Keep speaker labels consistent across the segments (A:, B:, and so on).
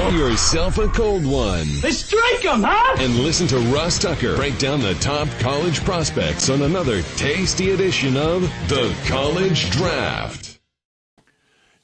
A: Pour yourself a cold one.
B: Let's strike 'em, huh?
A: And listen to Ross Tucker break down the top college prospects on another tasty edition of the College Draft.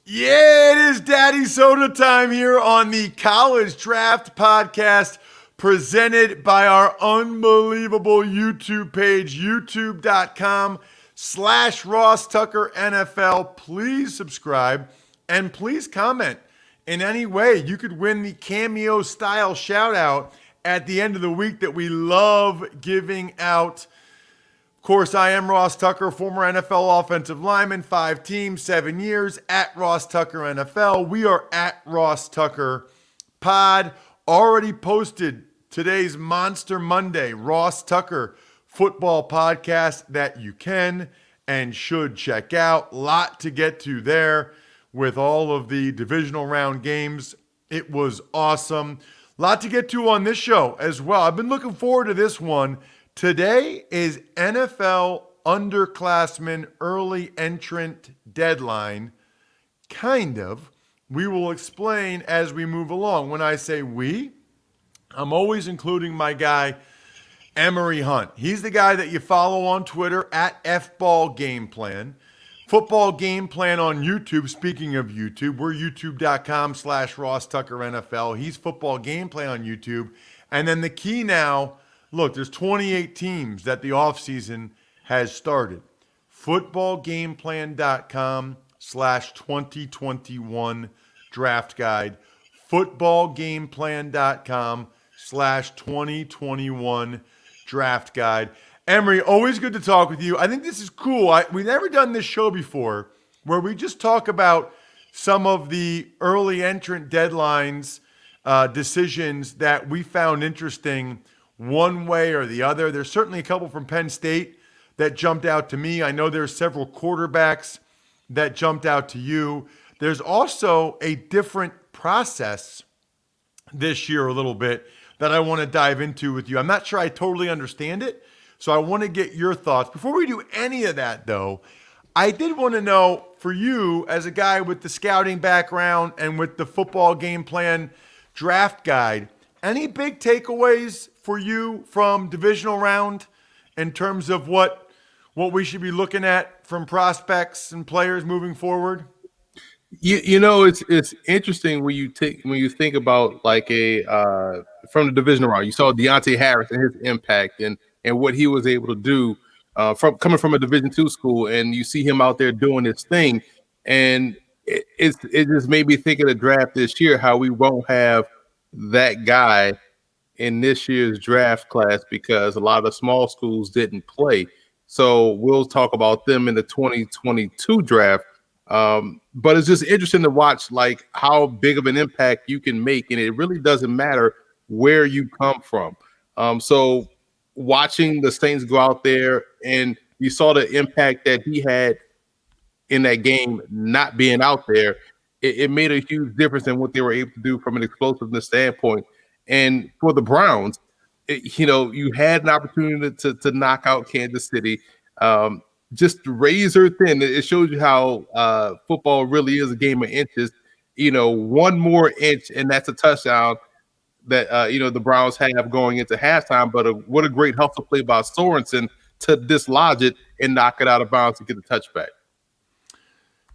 C: Yeah, it is Daddy Soda time here on the College Draft podcast, presented by our unbelievable YouTube page, youtube.com/Ross Tucker NFL. Please subscribe and please comment in any way. You could win the cameo style shout out at the end of the week that we love giving out. Of course, I am Ross Tucker, former NFL offensive lineman, 5 teams, 7 years, at Ross Tucker NFL. We are at Ross Tucker Pod. Already posted today's Monster Monday Ross Tucker football podcast that you can and should check out. Lot to get to there with all of the divisional round games. It was awesome. Lot to get to on this show as well. I've been looking forward to this one. Today is NFL underclassmen early entrant deadline. Kind of. We will explain as we move along. When I say we, I'm always including my guy, Emory Hunt. He's the guy that you follow on Twitter at FBallGamePlan. Football Game Plan on YouTube. Speaking of YouTube, we're youtube.com/Ross Tucker NFL. He's Football Game Plan on YouTube. And then the key now, look, there's 28 teams that the offseason has started. Footballgameplan.com/2021 draft guide. Footballgameplan.com/2021 draft guide. Emory, always good to talk with you. I think this is cool. We've never done this show before where we just talk about some of the early entrant deadlines, decisions that we found interesting one way or the other. There's certainly a couple from Penn State that jumped out to me. I know there's several quarterbacks that jumped out to you. There's also a different process this year a little bit that I want to dive into with you. I'm not sure I totally understand it, so I want to get your thoughts. Before we do any of that, though, I did want to know, for you as a guy with the scouting background and with the football game plan draft guide, any big takeaways for you from divisional round in terms of what we should be looking at from prospects and players moving forward?
D: You know, it's interesting when you think about like from the divisional round. You saw Deontay Harris and his impact and what he was able to do from coming from a Division II school, and you see him out there doing his thing, and it just made me think of the draft this year, how we won't have that guy in this year's draft class because a lot of the small schools didn't play. So we'll talk about them in the 2022 draft. But it's just interesting to watch like how big of an impact you can make, and it really doesn't matter where you come from. So watching the Saints go out there, and you saw the impact that he had in that game not being out there, it made a huge difference in what they were able to do from an explosiveness standpoint. And for the Browns, you had an opportunity to knock out Kansas City. Just razor thin. It shows you how football really is a game of inches. One more inch, and that's a touchdown that the Browns have going into halftime. But what a great hustle play by Sorensen to dislodge it and knock it out of bounds to get the touchback.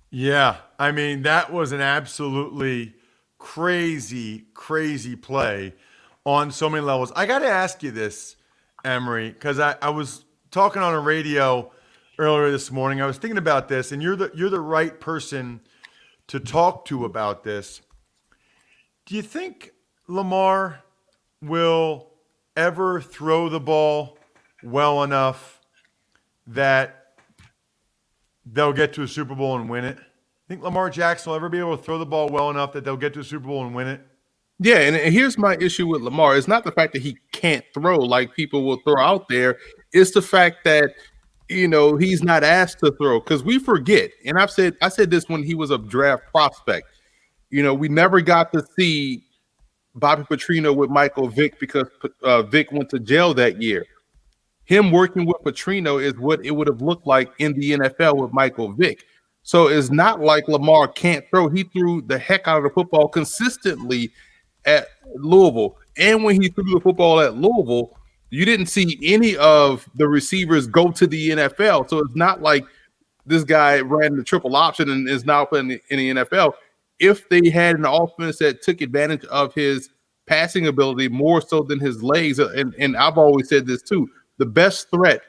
C: Yeah, I mean, that was an absolutely crazy, crazy play on so many levels. I got to ask you this, Emory, because I was talking on a radio earlier this morning. I was thinking about this, and you're the right person to talk to about this. Do you think Lamar will ever throw the ball well enough that they'll get to a Super Bowl and win it? Think Lamar Jackson will ever be able to throw the ball well enough that they'll get to a Super Bowl and win it?
D: Yeah, and here's my issue with Lamar. It's not the fact that he can't throw like people will throw out there. It's the fact that he's not asked to throw, because we forget. And I said this when he was a draft prospect. We never got to see Bobby Petrino with Michael Vick because Vick went to jail that year. Him working with Petrino is what it would have looked like in the NFL with Michael Vick. So it's not like Lamar can't throw. He threw the heck out of the football consistently at Louisville, and when he threw the football at Louisville, you didn't see any of the receivers go to the NFL. So it's not like this guy ran the triple option and is now playing in the NFL. If they had an offense that took advantage of his passing ability more so than his legs, and I've always said this too, the best threat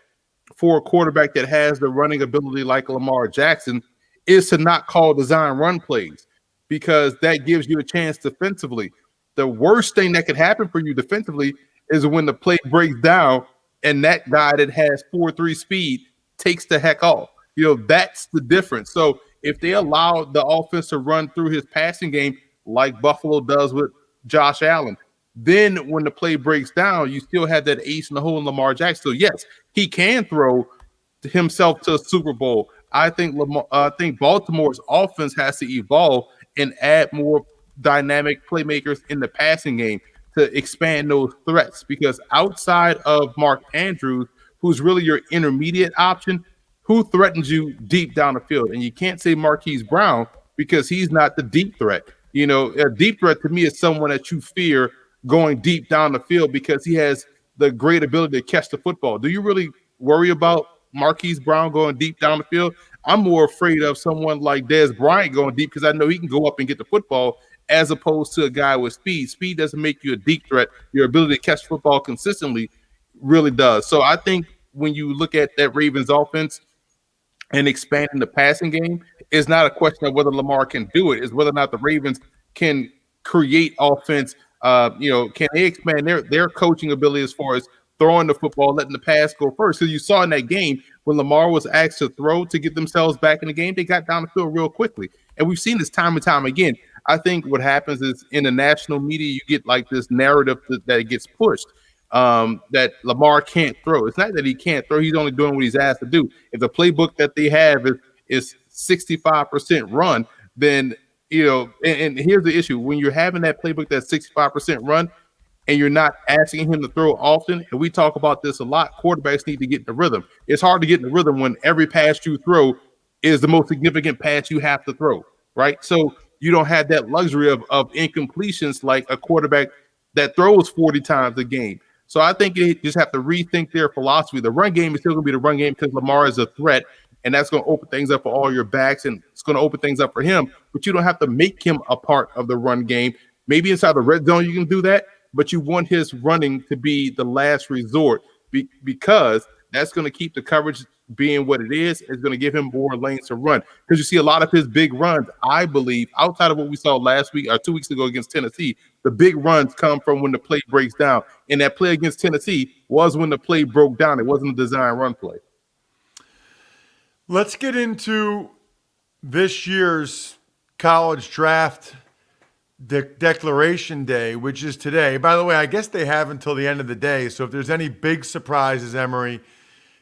D: for a quarterback that has the running ability like Lamar Jackson is to not call design run plays, because that gives you a chance defensively. The worst thing that could happen for you defensively is when the play breaks down and that guy that has 4.3 speed takes the heck off. That's the difference. So if they allow the offense to run through his passing game like Buffalo does with Josh Allen, then when the play breaks down, you still have that ace in the hole in Lamar Jackson. So yes, he can throw himself to a Super Bowl. I think Baltimore's offense has to evolve and add more dynamic playmakers in the passing game to expand those threats, because outside of Mark Andrews, who's really your intermediate option, who threatens you deep down the field? And you can't say Marquise Brown because he's not the deep threat. A deep threat to me is someone that you fear going deep down the field because he has the great ability to catch the football. Do you really worry about Marquise Brown going deep down the field? I'm more afraid of someone like Dez Bryant going deep because I know he can go up and get the football, as opposed to a guy with speed. Speed doesn't make you a deep threat. Your ability to catch football consistently really does. So I think when you look at that Ravens offense and expanding the passing game, it's not a question of whether Lamar can do it. It's whether or not the Ravens can create offense. Can they expand their coaching ability as far as throwing the football, letting the pass go first? So you saw in that game when Lamar was asked to throw to get themselves back in the game, they got down the field real quickly. And we've seen this time and time again. I think what happens is in the national media, you get like this narrative that it gets pushed, that Lamar can't throw. It's not that he can't throw. He's only doing what he's asked to do. If the playbook that they have is 65% run, then, and here's the issue. When you're having that playbook that's 65% run and you're not asking him to throw often, and we talk about this a lot, quarterbacks need to get in the rhythm. It's hard to get in the rhythm when every pass you throw is the most significant pass you have to throw, right? So you don't have that luxury of incompletions like a quarterback that throws 40 times a game. So I think they just have to rethink their philosophy. The run game is still going to be the run game because Lamar is a threat, and that's going to open things up for all your backs, and it's going to open things up for him. But you don't have to make him a part of the run game. Maybe inside the red zone you can do that, but you want his running to be the last resort because that's going to keep the coverage being what it is. It's going to give him more lanes to run, because you see a lot of his big runs, I believe, outside of what we saw last week or 2 weeks ago against Tennessee, the big runs come from when the play breaks down. And that play against Tennessee was when the play broke down. It wasn't a design run play.
C: Let's get into this year's college draft declaration day, which is today. By the way, I guess they have until the end of the day. So if there's any big surprises, Emory,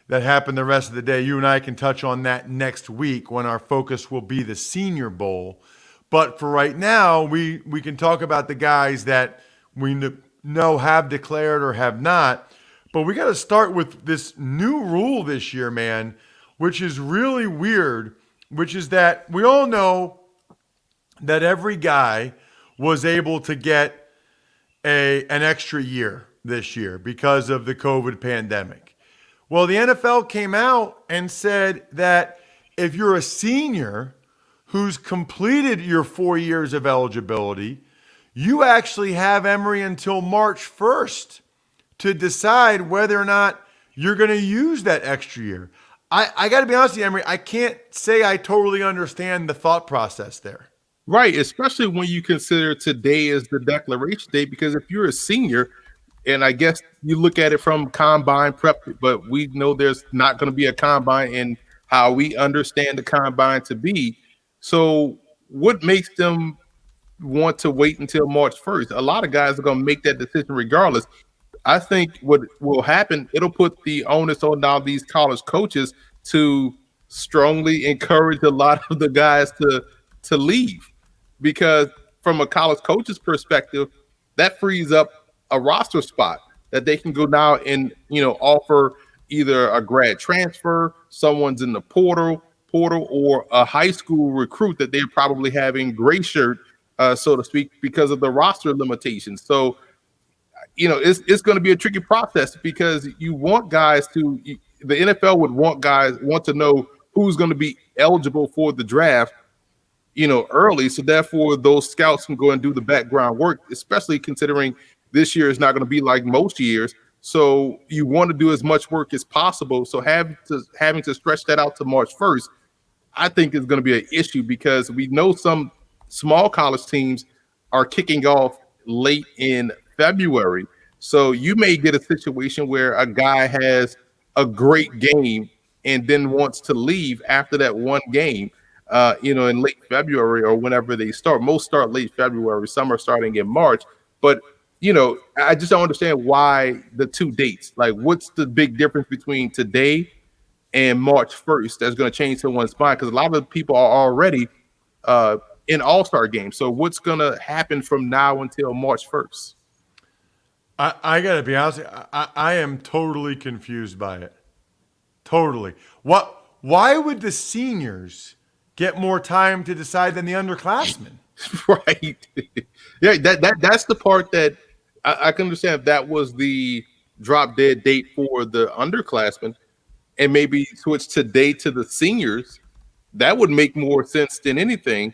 C: that happen the rest of the day, you and I can touch on that next week when our focus will be the Senior Bowl. But for right now, we can talk about the guys that we know have declared or have not. But we got to start with this new rule this year, man, which is really weird, which is that we all know that every guy was able to get an extra year this year because of the COVID pandemic. Well, the NFL came out and said that if you're a senior who's completed your 4 years of eligibility, you actually have, Emory, until March 1st to decide whether or not you're going to use that extra year. I got to be honest with you, Emory, I can't say I totally understand the thought process there.
D: Right, especially when you consider today as the declaration day, because if you're a senior, and I guess you look at it from combine prep, but we know there's not going to be a combine in how we understand the combine to be. So what makes them want to wait until March 1st? A lot of guys are going to make that decision regardless. I think what will happen, it'll put the onus on now these college coaches to strongly encourage a lot of the guys to leave, because from a college coach's perspective, that frees up a roster spot that they can go now and offer either a grad transfer, someone's in the portal, or a high school recruit that they're probably having gray shirt so to speak, because of the roster limitations. So, it's going to be a tricky process because you want guys the NFL would want to know who's going to be eligible for the draft, early. So therefore, those scouts can go and do the background work, especially considering this year is not going to be like most years. So you want to do as much work as possible. So having to stretch that out to March 1st, I think is going to be an issue because we know some small college teams are kicking off late in February. So you may get a situation where a guy has a great game and then wants to leave after that one game, in late February or whenever they start. Most start late February, some are starting in March. But, I just don't understand why the two dates. Like, what's the big difference between today and March 1st that's going to change someone's mind? Because a lot of people are already in all-star games. So what's going to happen from now until March 1st?
C: I got to be honest, I am totally confused by it. Totally. Why would the seniors get more time to decide than the underclassmen?
D: Right. Yeah, that's the part that I can understand if that was the drop dead date for the underclassmen and maybe switch today to the seniors. That would make more sense than anything.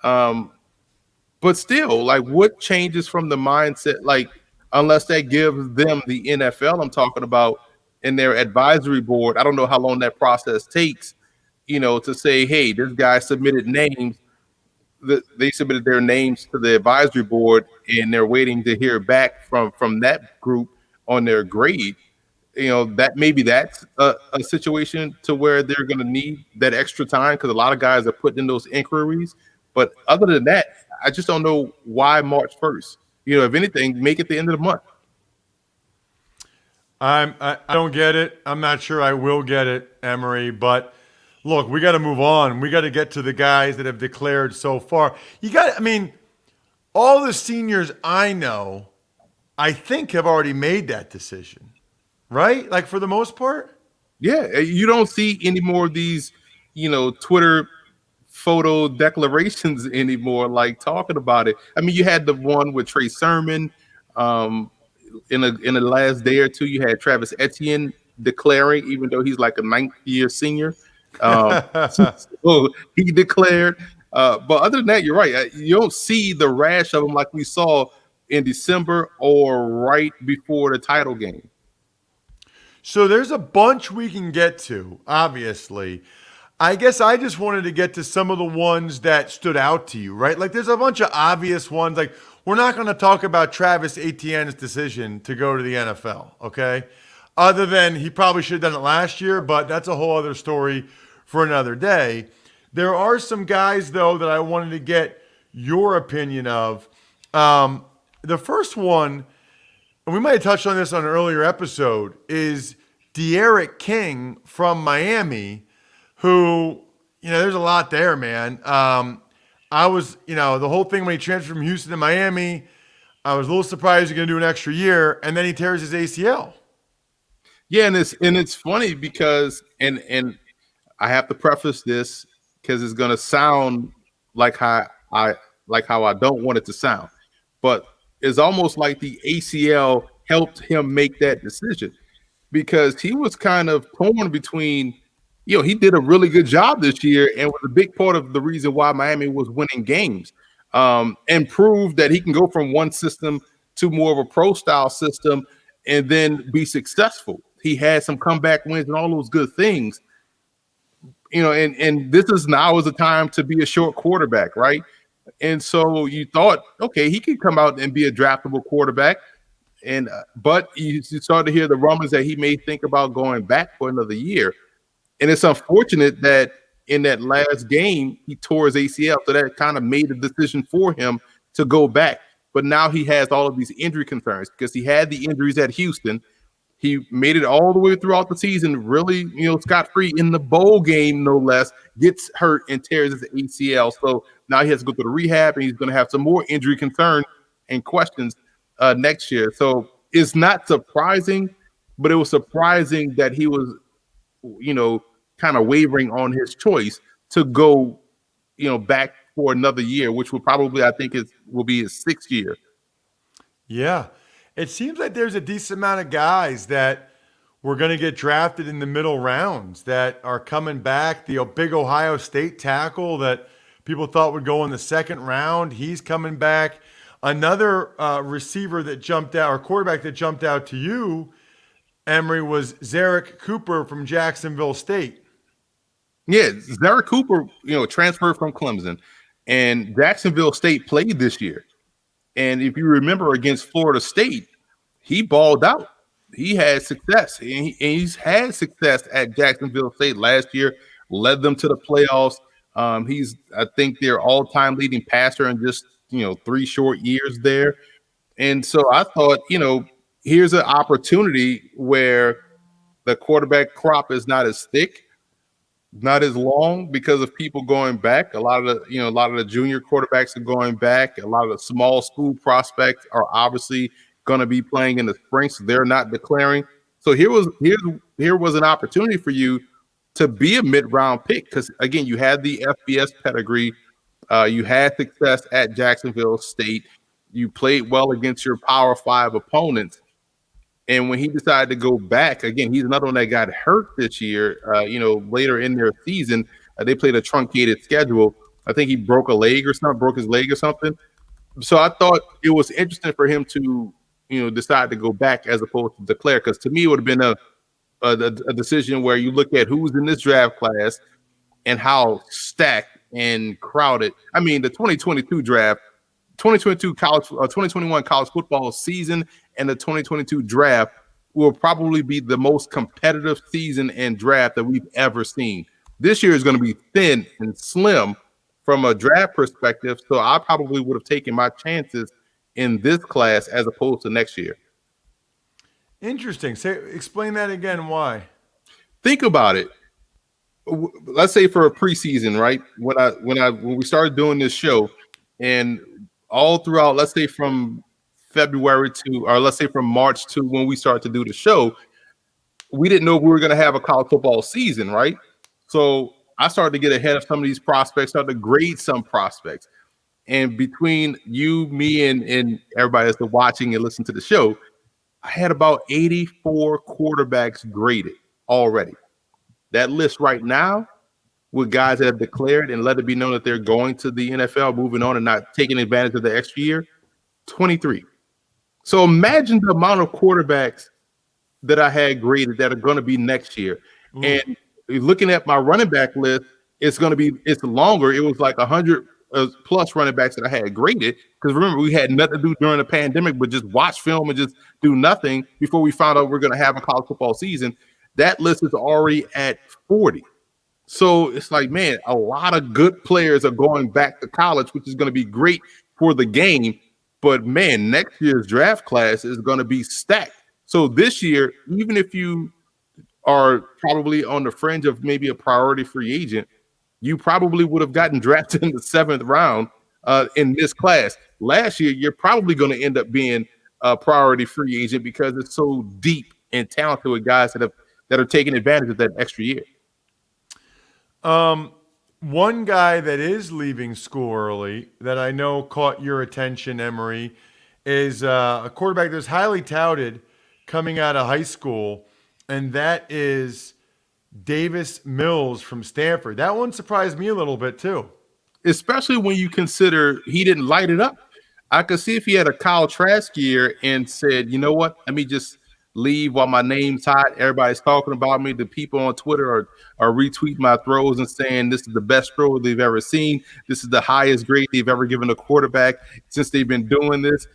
D: But still, like, what changes from the mindset? Like, unless that gives them the NFL I'm talking about in their advisory board, I don't know how long that process takes, to say, hey, this guy submitted names. They submitted their names to the advisory board, and they're waiting to hear back from that group on their grade. That maybe that's a situation to where they're going to need that extra time because a lot of guys are putting in those inquiries. But other than that, I just don't know why March 1st. If anything, make it the end of the month.
C: I don't get it. I'm not sure I will get it, Emory. But look, we got to move on. We got to get to the guys that have declared so far. All the seniors I know, I think have already made that decision, right? Like for the most part.
D: Yeah, you don't see any more of these, Twitter photo declarations anymore, like talking about it. I mean, you had the one with Trey Sermon. In the last day or two, you had Travis Etienne declaring, even though he's like a 9th-year senior. So he declared. But other than that, you're right. You don't see the rash of them like we saw in December or right before the title game.
C: So there's a bunch we can get to, obviously. I guess I just wanted to get to some of the ones that stood out to you, right? Like there's a bunch of obvious ones. Like we're not going to talk about Travis Etienne's decision to go to the NFL, okay? Other than he probably should have done it last year, but that's a whole other story for another day. There are some guys, though, that I wanted to get your opinion of. The first one, and we might have touched on this on an earlier episode, is D'Eriq King from Miami, who, there's a lot there, man. I was, the whole thing when he transferred from Houston to Miami, I was a little surprised he's going to do an extra year, and then he tears his ACL.
D: Yeah, and it's funny because, and I have to preface this because it's going to sound like how I don't want it to sound, but it's almost like the ACL helped him make that decision because he was kind of torn between, he did a really good job this year and was a big part of the reason why Miami was winning games, and proved that he can go from one system to more of a pro style system and then be successful. He had some comeback wins and all those good things, and this is now is a time to be a short quarterback, right? And so you thought, okay, he could come out and be a draftable quarterback. And but you started to hear the rumors that he may think about going back for another year. And it's unfortunate that in that last game, he tore his ACL. So that kind of made the decision for him to go back. But now he has all of these injury concerns because he had the injuries at Houston. He made it all the way throughout the season, really, scot-free in the bowl game, no less, gets hurt and tears his ACL. So now he has to go through the rehab, and he's going to have some more injury concerns and questions next year. So it's not surprising, but it was surprising that he was, kind of wavering on his choice to go, back for another year, which will probably, I think, will be his 6th year.
C: Yeah. It seems like there's a decent amount of guys that were going to get drafted in the middle rounds that are coming back. The big Ohio State tackle that people thought would go in the 2nd round, he's coming back. Another receiver that jumped out, or quarterback that jumped out to you, Emory, was Zerrik Cooper from Jacksonville State.
D: Yeah, Zerrik Cooper, transferred from Clemson, and Jacksonville State played this year. And if you remember against Florida State, he balled out. He had success, and he's had success at Jacksonville State last year, led them to the playoffs. He's, I think, their all-time leading passer in just 3 short years there. And so I thought, here's an opportunity where the quarterback crop is not as thick, not as long because of people going back. A lot of the junior quarterbacks are going back. A lot of the small school prospects are obviously going to be playing in the spring, so they're not declaring. So here was an opportunity for you to be a mid-round pick because, again, you had the FBS pedigree. You had success at Jacksonville State. You played well against your Power 5 opponents. And when he decided to go back, again, he's another one that got hurt this year. Later in their season, they played a truncated schedule. I think he broke his leg or something. So I thought it was interesting for him to, decide to go back as opposed to declare. Because to me, it would have been a decision where you look at who's in this draft class and how stacked and crowded. I mean, the 2022 draft, 2021 college football season and the 2022 draft will probably be the most competitive season and draft that we've ever seen. This year is going to be thin and slim from a draft perspective, so I probably would have taken my chances in this class as opposed to next year.
C: Interesting. Explain that again. Why?
D: Think about it. Let's say for a preseason, right? When we started doing this show, and all throughout, let's say from February let's say from March to when we started to do the show, we didn't know if we were going to have a college football season, right? So I started to get ahead of some of these prospects, started to grade some prospects. And between you, me, and everybody that's watching and listening to the show, I had about 84 quarterbacks graded already. That list right now, with guys that have declared and let it be known that they're going to the NFL, moving on and not taking advantage of the extra year, 23. So imagine the amount of quarterbacks that I had graded that are going to be next year. Ooh. And looking at my running back list, it's longer. It was like 100 plus running backs that I had graded. Because remember, we had nothing to do during the pandemic but just watch film and just do nothing before we found out we're going to have a college football season. That list is already at 40. So it's like, man, a lot of good players are going back to college, which is going to be great for the game. But, man, next year's draft class is going to be stacked. So this year, even if you are probably on the fringe of maybe a priority free agent, you probably would have gotten drafted in the 7th round in this class. Last year, you're probably going to end up being a priority free agent because it's so deep and talented with guys that are taking advantage of that extra year.
C: One guy that is leaving school early that I know caught your attention, Emory, is a quarterback that's highly touted coming out of high school, and that is Davis Mills from Stanford. That one surprised me a little bit too.
D: Especially when you consider he didn't light it up. I could see if he had a Kyle Trask year and said, you know what, let me just leave while my name's hot. Everybody's talking about me. The people on Twitter are retweeting my throws and saying this is the best throw they've ever seen. This is the highest grade they've ever given a quarterback since they've been doing this.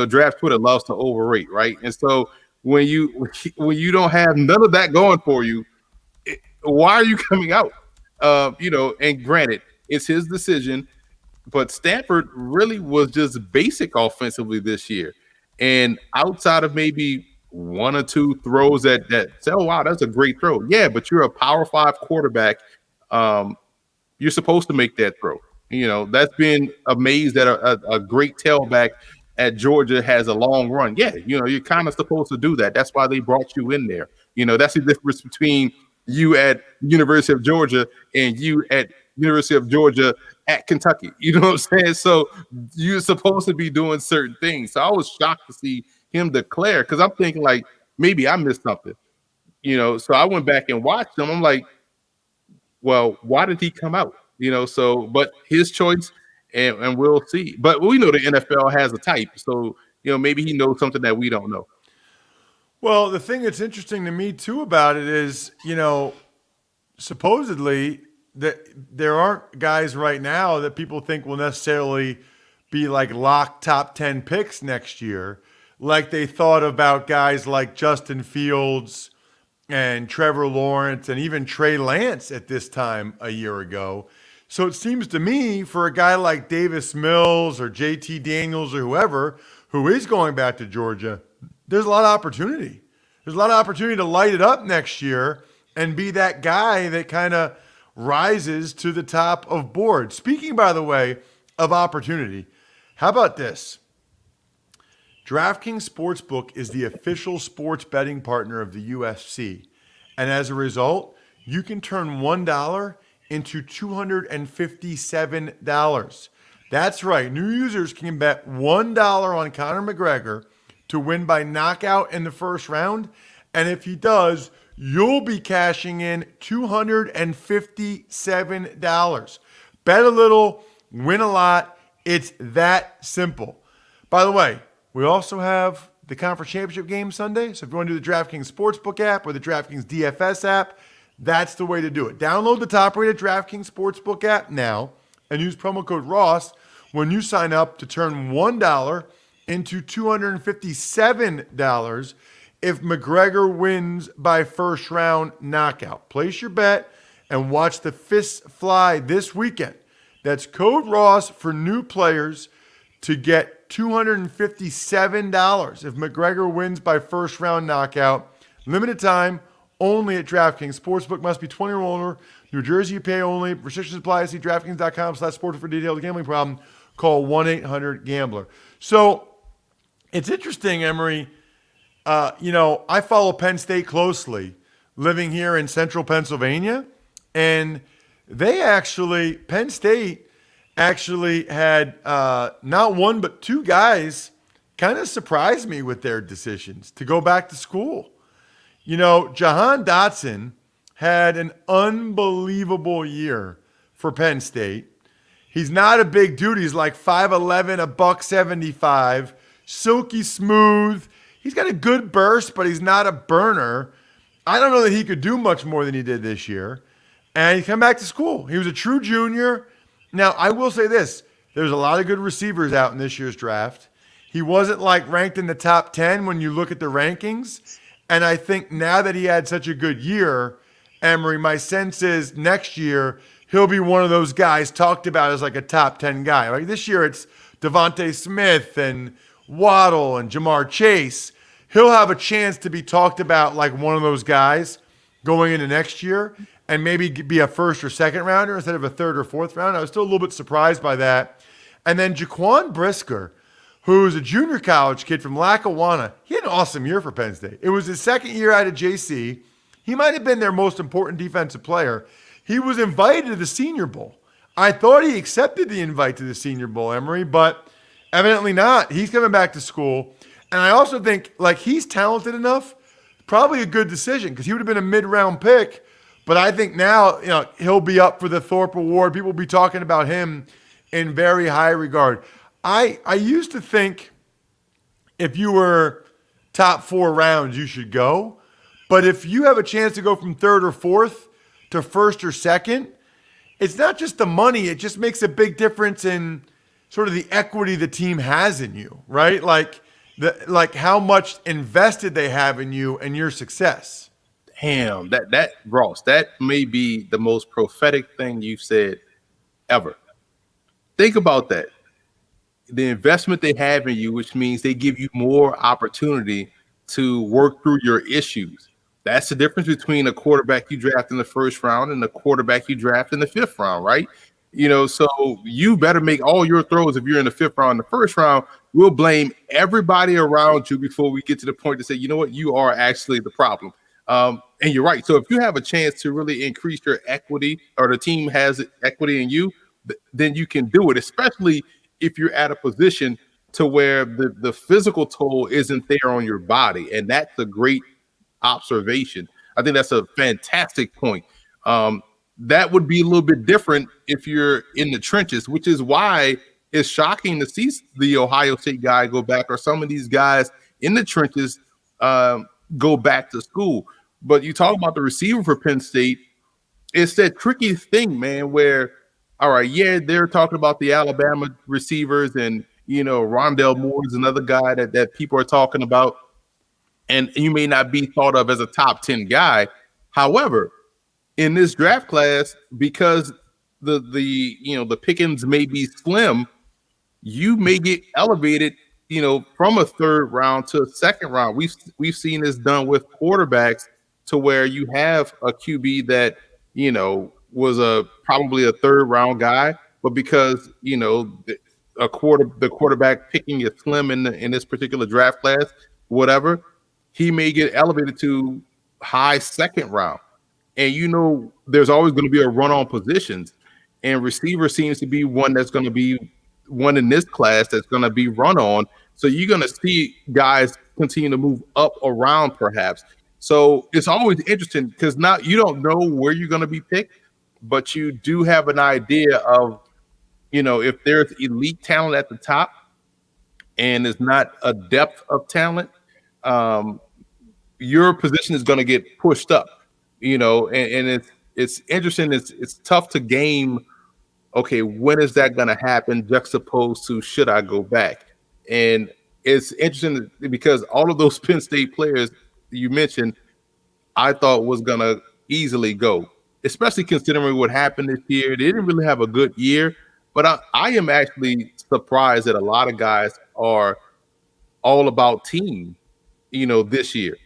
D: Draft Twitter loves to overrate, right? And so when you don't have none of that going for you, why are you coming out? And granted, it's his decision, but Stanford really was just basic offensively this year. And outside of maybe one or two throws that say, oh, wow, that's a great throw. Yeah, but you're a Power 5 quarterback. You're supposed to make that throw. That's been amazed that a great tailback at Georgia has a long run. Yeah, you're kind of supposed to do that. That's why they brought you in there. That's the difference between you at University of Georgia and you at University of Georgia at Kentucky. You know what I'm saying? So you're supposed to be doing certain things. So I was shocked to see him declare, because I'm thinking like maybe I missed something. So I went back and watched him. I'm like, well, why did he come out? But his choice, and we'll see. But we know the NFL has a type, so maybe he knows something that we don't know.
C: Well, the thing that's interesting to me too about it is, supposedly that there aren't guys right now that people think will necessarily be like lock top 10 picks next year, like they thought about guys like Justin Fields and Trevor Lawrence and even Trey Lance at this time a year ago. So it seems to me for a guy like Davis Mills or JT Daniels or whoever who is going back to Georgia, there's a lot of opportunity. There's a lot of opportunity to light it up next year and be that guy that kind of rises to the top of board. Speaking, by the way, of opportunity, how about this? DraftKings Sportsbook is the official sports betting partner of the UFC. And as a result, you can turn $1 into $257. That's right. New users can bet $1 on Conor McGregor to win by knockout in the first round. And if he does, you'll be cashing in $257. Bet a little, win a lot. It's that simple. By the way, we also have the conference championship game Sunday. So if you want to do the DraftKings Sportsbook app or the DraftKings DFS app, that's the way to do it. Download the top-rated DraftKings Sportsbook app now and use promo code Ross when you sign up to turn $1 into $257 if McGregor wins by first round knockout. Place your bet and watch the fists fly this weekend. That's code Ross for new players to get $257 if McGregor wins by first round knockout. Limited time only at DraftKings. Sportsbook must be 20 or older. New Jersey, you pay only. Restrictions apply. See DraftKings.com/sports for detailed gambling problem. Call 1-800-GAMBLER. So it's interesting, Emory. I follow Penn State closely, living here in central Pennsylvania. And Penn State actually had not one but two guys kind of surprised me with their decisions to go back to school. Jahan Dotson had an unbelievable year for Penn State. He's not a big dude. He's like 5'11", $175, silky smooth. He's got a good burst, but he's not a burner. I don't know that he could do much more than he did this year. And he come back to school. He was a true junior. Now, I will say this. There's a lot of good receivers out in this year's draft. He wasn't like ranked in the top 10 when you look at the rankings. And I think now that he had such a good year, Emory, my sense is next year he'll be one of those guys talked about as like a top 10 guy. Like this year it's Devontae Smith and Waddle and Jamar Chase. He'll have a chance to be talked about like one of those guys going into next year and maybe be a first or second rounder instead of a third or fourth round. I was still a little bit surprised by that. And then Jaquan Brisker, who's a junior college kid from Lackawanna, he had an awesome year for Penn State. It was his second year out of JC. He might have been their most important defensive player. He was invited to the Senior Bowl. I thought he accepted the invite to the Senior Bowl, Emory, but evidently not. He's coming back to school. And I also think like he's talented enough, probably a good decision because he would have been a mid-round pick. But I think now he'll be up for the Thorpe Award. People will be talking about him in very high regard. I used to think if you were top 4 rounds, you should go. But if you have a chance to go from third or fourth to first or second, it's not just the money. It just makes a big difference in sort of the equity the team has in you, right? Like how much invested they have in you and your success.
D: Damn, that Ross, that may be the most prophetic thing you've said ever. Think about that. The investment they have in you, which means they give you more opportunity to work through your issues. That's the difference between a quarterback you draft in the first round and a quarterback you draft in the 5th round, right? So you better make all your throws if you're in the 5th round. The first round, we'll blame everybody around you before we get to the point to say, you know what, you are actually the problem. And you're right. So if you have a chance to really increase your equity or the team has equity in you, then you can do it, especially if you're at a position to where the physical toll isn't there on your body. And that's a great observation. I think that's a fantastic point. That would be a little bit different if you're in the trenches, which is why it's shocking to see the Ohio State guy go back, or some of these guys in the trenches go back to school. But you talk about the receiver for Penn State, it's that tricky thing, man, where, all right, yeah, they're talking about the Alabama receivers, and, Rondell Moore is another guy that people are talking about, and you may not be thought of as a top 10 guy. However, in this draft class, because the pickings may be slim, you may get elevated, from a third round to a second round. We've seen this done with quarterbacks, to where you have a QB that was probably a third round guy, but because the quarterback picking is slim in this particular draft class, whatever, he may get elevated to high second round. And there's always going to be a run on positions, and receiver seems to be one that's going to be one in this class that's going to be run on. So you're going to see guys continue to move up around, perhaps. So it's always interesting, because now you don't know where you're going to be picked, but you do have an idea of, if there's elite talent at the top and it's not a depth of talent, your position is going to get pushed up. And it's interesting. It's tough to game. Okay, when is that going to happen? Juxtaposed to, should I go back? And it's interesting because all of those Penn State players you mentioned, I thought was going to easily go, especially considering what happened this year. They didn't really have a good year, but I am actually surprised that a lot of guys are all about team, this year,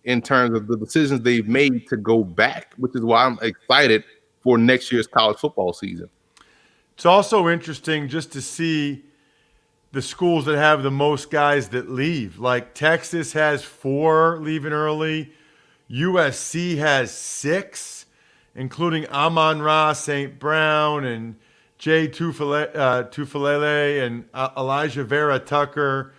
D: in terms of the decisions they've made to go back, which is why I'm excited for next year's college football season.
C: It's also interesting just to see the schools that have the most guys that leave. Like Texas has 4 leaving early. USC has 6, including Amon-Ra St. Brown and Jay Tufulele and Elijah Vera Tucker.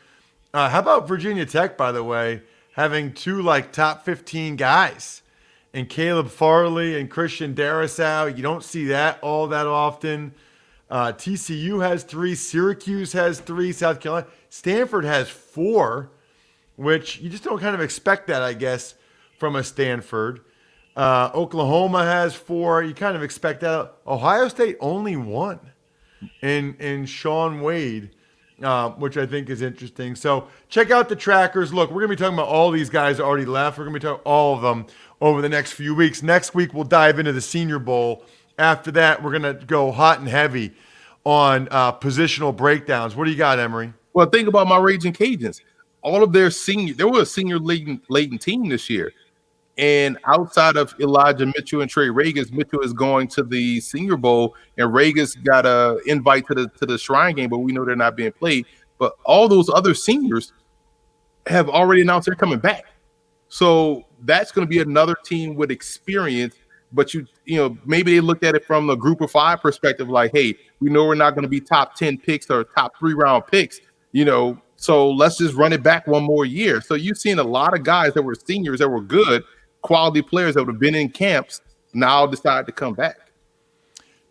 C: How about Virginia Tech, by the way, having 2 top 15 guys, and Caleb Farley and Christian Darrisaw? You don't see that all that often. TCU has 3, Syracuse has 3, South Carolina, Stanford has 4, which you just don't kind of expect that, I guess, from a Stanford. Oklahoma has 4. You kind of expect that. Ohio State only 1 in Sean Wade, which I think is interesting. So check out the trackers. Look, we're going to be talking about all these guys that already left. We're going to be talking all of them over the next few weeks. Next week, we'll dive into the Senior Bowl. After that, we're going to go hot and heavy on positional breakdowns. What do you got, Emory?
D: Well, think about my Raging Cajuns. All of their there was a senior laden team this year. And outside of Elijah Mitchell and Trey Regas, Mitchell is going to the Senior Bowl, and Regas got an invite to the Shrine Game, but we know they're not being played. But all those other seniors have already announced they're coming back. So that's going to be another team with experience. But maybe they looked at it from the Group of 5 perspective, like, hey, we know we're not going to be top 10 picks or top 3-round picks, so let's just run it back one more year. So you've seen a lot of guys that were seniors that were good, quality players that would have been in camps, now decide to come back.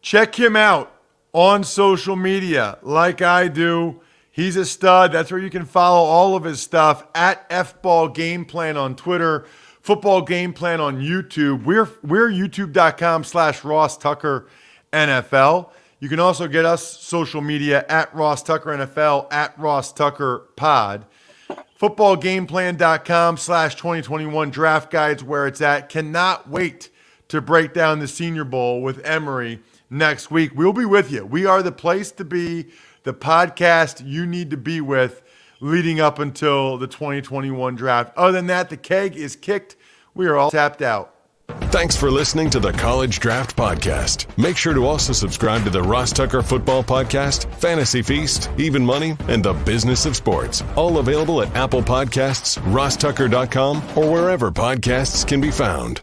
C: Check him out on social media like I do. He's a stud. That's where you can follow all of his stuff at FBall Game Plan on Twitter, Football Game Plan on YouTube. We're youtube.com/Ross Tucker NFL. You can also get us social media at Ross Tucker NFL, at Ross Tucker Pod. Footballgameplan.com/2021 draft guides where it's at. Cannot wait to break down the Senior Bowl with Emory next week. We'll be with you. We are the place to be, the podcast you need to be with leading up until the 2021 draft. Other than that, the keg is kicked. We are all tapped out.
A: Thanks for listening to the College Draft Podcast. Make sure to also subscribe to the Ross Tucker Football Podcast, Fantasy Feast, Even Money, and The Business of Sports. All available at Apple Podcasts, rosstucker.com, or wherever podcasts can be found.